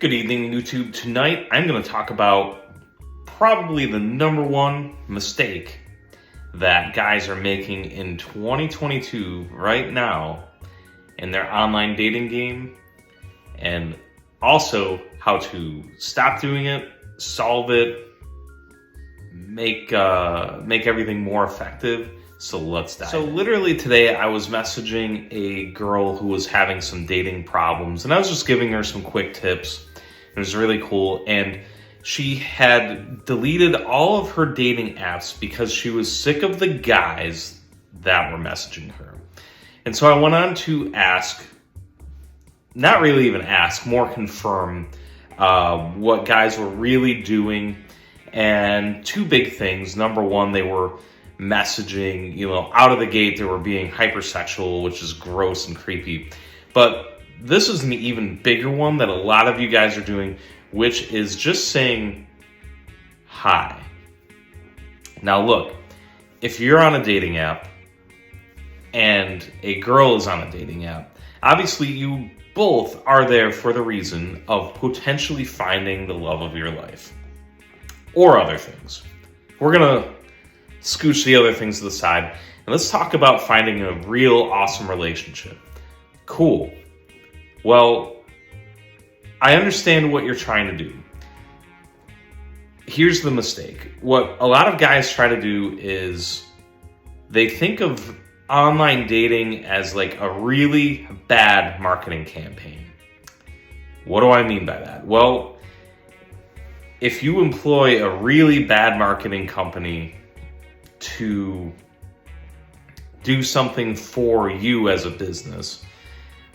Good evening, YouTube. Tonight, I'm going to talk about probably the number one mistake that guys are making in 2022 right now in their online dating game, and also how to stop doing it, solve it, make everything more effective. So let's dive in. So literally today I was messaging a girl who was having some dating problems, and I was just giving her some quick tips. It was really cool, and she had deleted all of her dating apps because she was sick of the guys that were messaging her. And so I went on to ask, not really even ask, more confirm what guys were really doing. And two big things. Number one, they were messaging, out of the gate, they were being hypersexual, which is gross and creepy. But this is an even bigger one that a lot of you guys are doing, which is just saying hi. Now look, if you're on a dating app and a girl is on a dating app, obviously you both are there for the reason of potentially finding the love of your life or other things. We're gonna scooch the other things to the side and let's talk about finding a real awesome relationship. Cool. Well, I understand what you're trying to do. Here's the mistake. What a lot of guys try to do is they think of online dating as like a really bad marketing campaign. What do I mean by that? Well, if you employ a really bad marketing company to do something for you as a business,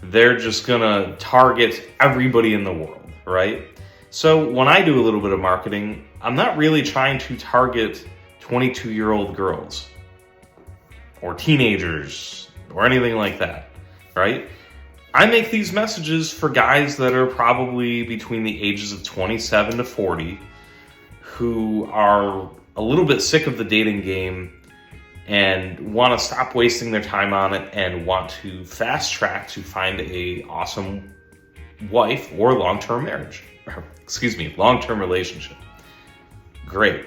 they're just gonna target everybody in the world, right? So when I do a little bit of marketing, I'm not really trying to target 22-year-old girls or teenagers or anything like that, right? I make these messages for guys that are probably between the ages of 27 to 40 who are a little bit sick of the dating game and want to stop wasting their time on it and want to fast track to find a awesome wife or long-term marriage. Long-term relationship. Great.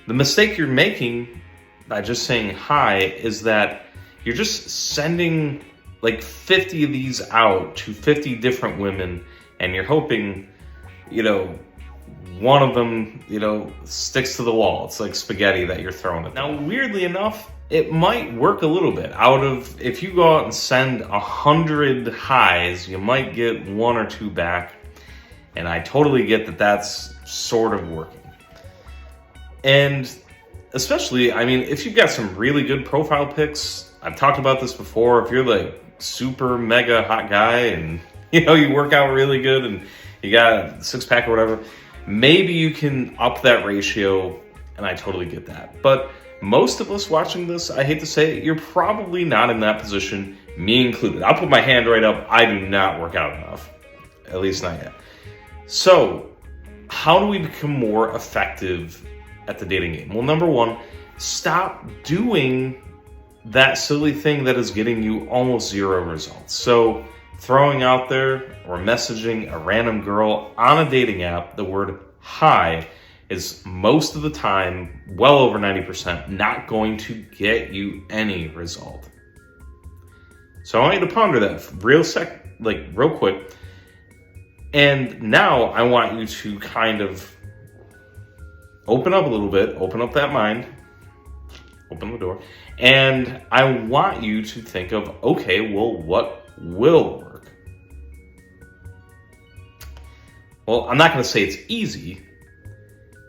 The mistake you're making by just saying hi is that you're just sending like 50 of these out to 50 different women, and you're hoping, one of them, sticks to the wall. It's like spaghetti that you're throwing at them. Now, weirdly enough, it might work a little bit. If you go out and send 100 highs, you might get one or two back. And I totally get that that's sort of working. And especially, if you've got some really good profile pics, I've talked about this before, if you're like super mega hot guy and, you work out really good and you got a six-pack or whatever, maybe you can up that ratio, and I totally get that. But most of us watching this, I hate to say it, you're probably not in that position, me included. I'll put my hand right up. I do not work out enough, at least not yet. So how do we become more effective at the dating game? Well, number one, stop doing that silly thing that is getting you almost zero results. So throwing out there or messaging a random girl on a dating app, the word hi is most of the time, well over 90%, not going to get you any result. So I want you to ponder that real quick. And now I want you to kind of open up a little bit, open up that mind, open the door, and I want you to think of, okay, well, what will work? Well, I'm not going to say it's easy,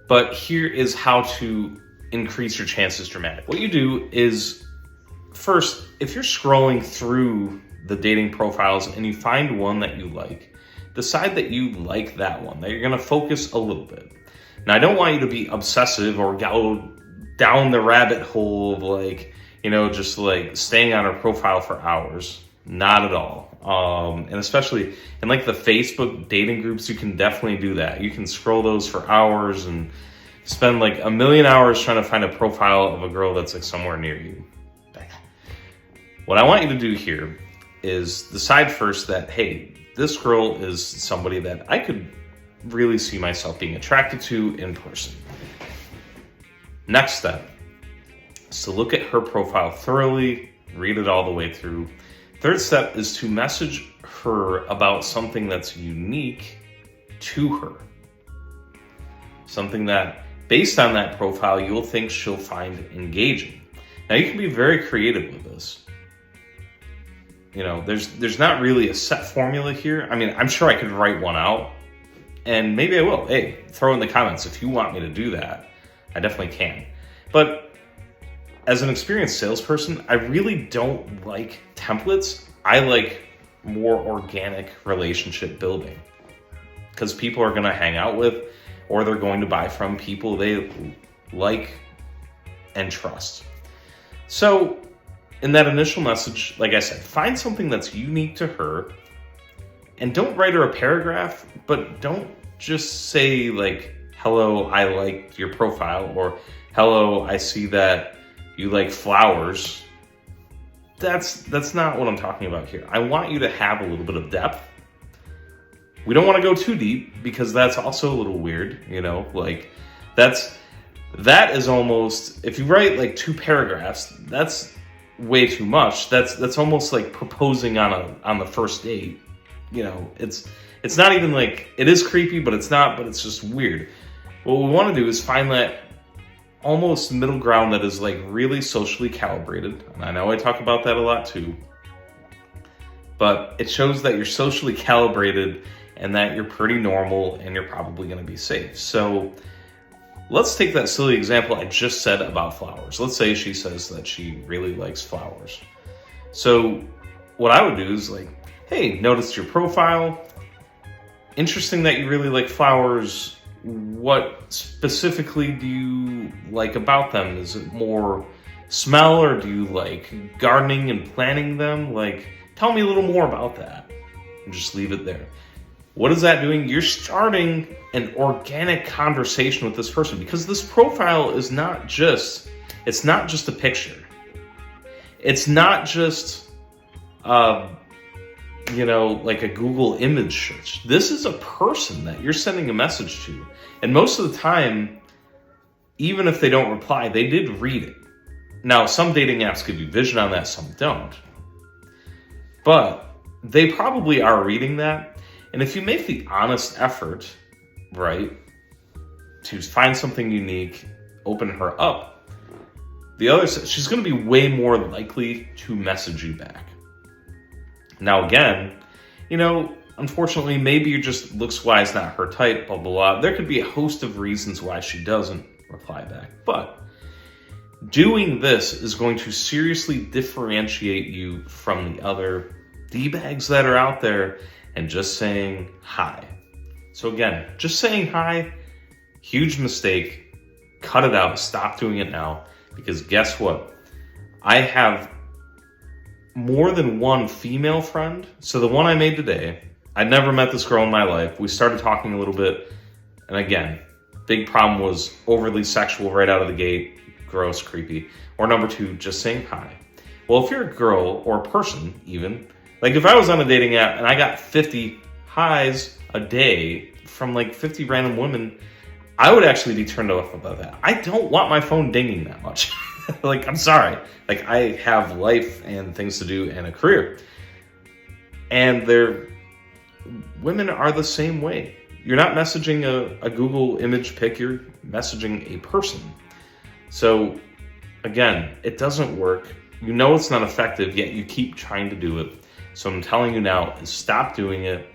but here is how to increase your chances dramatically. What you do is, first, if you're scrolling through the dating profiles and you find one that you like, decide that you like that one, that you're going to focus a little bit. Now, I don't want you to be obsessive or go down the rabbit hole of just staying on her profile for hours. Not at all. And especially in the Facebook dating groups, you can definitely do that. You can scroll those for hours and spend 1,000,000 hours trying to find a profile of a girl that's somewhere near you. What I want you to do here is decide first that, hey, this girl is somebody that I could really see myself being attracted to in person. Next step is to look at her profile thoroughly, read it all the way through. Third step is to message her about something that's unique to her. Something that, based on that profile, you'll think she'll find engaging. Now, you can be very creative with this. You know, there's not really a set formula here. I mean, I'm sure I could write one out, and maybe I will. Hey, throw in the comments if you want me to do that. I definitely can. But as an experienced salesperson, I really don't like templates. I like more organic relationship building, because people are going to hang out with, or they're going to buy from people they like and trust. So in that initial message, like I said, find something that's unique to her, and don't write her a paragraph, but don't just say like, hello, I liked your profile, or hello, I see that you like flowers. That's not what I'm talking about here. I want you to have a little bit of depth. We don't want to go too deep, because that's also a little weird, you know, like that is almost, if you write like 2 paragraphs, that's way too much. That's almost like proposing on the first date. You know, it's not even like, it is creepy, but it's not, but it's just weird. What we want to do is find that almost middle ground that is like really socially calibrated. And I know I talk about that a lot too, but it shows that you're socially calibrated and that you're pretty normal and you're probably going to be safe. So let's take that silly example I just said about flowers. Let's say she says that she really likes flowers. So what I would do is like, hey, noticed your profile. Interesting that you really like flowers. What specifically do you like about them? Is it more smell, or do you like gardening and planting them? Like, tell me a little more about that, and just leave it there. What is that doing? You're starting an organic conversation with this person, because this profile is not just, it's not just a picture. It's not just, you know, like a Google image search. This is a person that you're sending a message to. And most of the time, even if they don't reply, they did read it. Now, some dating apps give you vision on that, some don't. But they probably are reading that. And if you make the honest effort, right, to find something unique, open her up, the other, she's going to be way more likely to message you back. Now, again, you know, unfortunately, maybe you're just looks-wise not her type, blah, blah, blah. There could be a host of reasons why she doesn't reply back. But doing this is going to seriously differentiate you from the other D-bags that are out there, and just saying hi. So again, just saying hi, huge mistake. Cut it out. Stop doing it now. Because guess what? I have more than one female friend. So the one I made today, I'd never met this girl in my life. We started talking a little bit. And again, big problem was overly sexual right out of the gate. Gross, creepy. Or number 2, just saying hi. Well, if you're a girl or a person even, like if I was on a dating app and I got 50 highs a day from like 50 random women, I would actually be turned off about that. I don't want my phone dinging that much. Like, I'm sorry. Like, I have life and things to do and a career. And women are the same way. You're not messaging a Google image pic, you're messaging a person. So, again, it doesn't work. You know it's not effective, yet you keep trying to do it. So I'm telling you now, is stop doing it.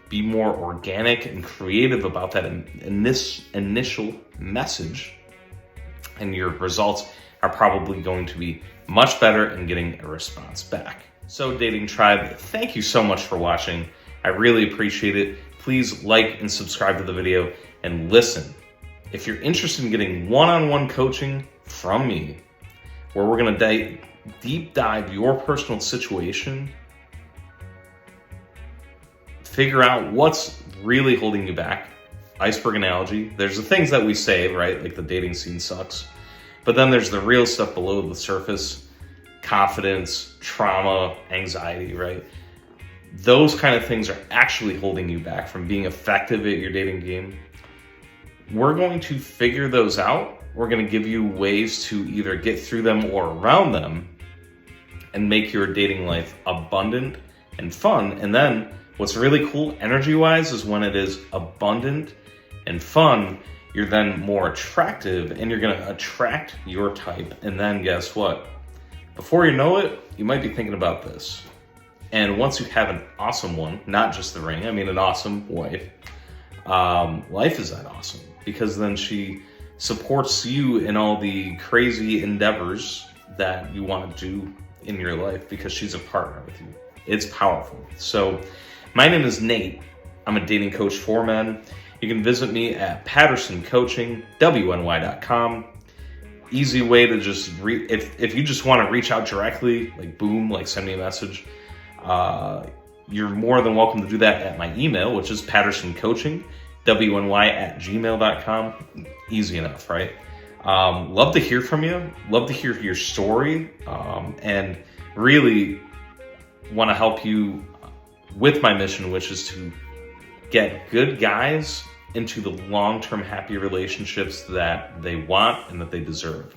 Be more organic and creative about that in this initial message. And your results are probably going to be much better in getting a response back. So Dating Tribe, thank you so much for watching. I really appreciate it. Please like and subscribe to the video, and listen. If you're interested in getting one-on-one coaching from me, where we're gonna deep dive your personal situation, figure out what's really holding you back. Iceberg analogy. There's the things that we say, right? Like the dating scene sucks. But then there's the real stuff below the surface. Confidence, trauma, anxiety, right? those kind of things are actually holding you back from being effective at your dating game, we're going to figure those out. We're going to give you ways to either get through them or around them and make your dating life abundant and fun. And then what's really cool energy-wise is when it is abundant and fun, you're then more attractive and you're going to attract your type. And then guess what? Before you know it, you might be thinking about this. And once you have an awesome one, not just the ring, I mean an awesome wife, life is that awesome because then she supports you in all the crazy endeavors that you want to do in your life because she's a partner with you. It's powerful. So my name is Nate. I'm a dating coach for men. You can visit me at pattersoncoachingwny.com. Easy way to just if you just want to reach out directly, like boom, like send me a message. You're more than welcome to do that at my email, which is pattersoncoachingwny@gmail.com. Easy enough, right? Love to hear from you. Love to hear your story, and really want to help you with my mission, which is to get good guys into the long-term happy relationships that they want and that they deserve.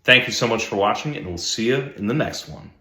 Thank you so much for watching, and we'll see you in the next one.